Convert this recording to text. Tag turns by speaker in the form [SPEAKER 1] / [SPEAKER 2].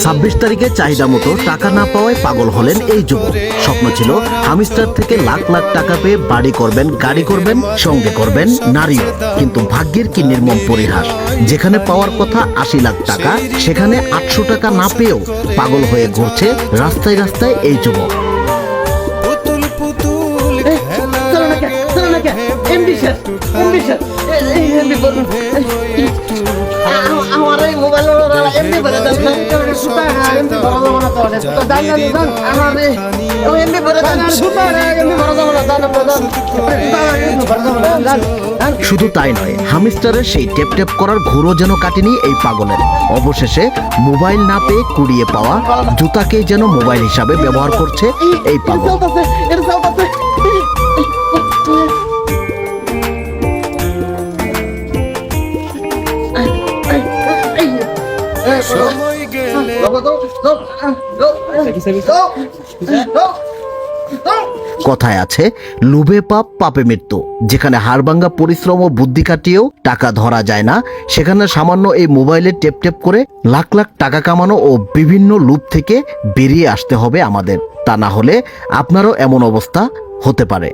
[SPEAKER 1] 26 তারিখে চাহিদা মতো টাকা না পাওয়ায় পাগল হলেন এই যুবক। স্বপ্ন ছিল হামিস্টার থেকে লাখ লাখ টাকা পেয়ে বাড়ি করবেন, গাড়ি করবেন, সঙ্গে করবেন নারীও। কিন্তু ভাগ্যের কি নির্মম পরিহাস, যেখানে পাওয়ার কথা 80 লাখ টাকা, সেখানে 800 টাকা না পেয়েও পাগল হয়ে ঘুরছে রাস্তায় রাস্তায় এই যুবক। শুধু তাই নয়, হামিস্টারের সেই টেপ টেপ করার ঘুরো যেন কাটেনি এই পাগলের। অবশেষে মোবাইল না পেয়ে কুড়িয়ে পাওয়া জুতাকেই যেন মোবাইল হিসাবে ব্যবহার করছে এই পাগল। কথায় আছে লোভে পাপ, পাপে মৃত্যু। যেখানে হাড়ভাঙ্গা পরিশ্রম ও বুদ্ধি খাটিয়েও টাকা ধরা যায় না, সেখানে সামান্য এই মোবাইলে টেপ টেপ করে লাখ লাখ টাকা কামানো ও বিভিন্ন লুপ থেকে বেরিয়ে আসতে হবে আমাদের। তা না হলে আপনারও এমন অবস্থা হতে পারে।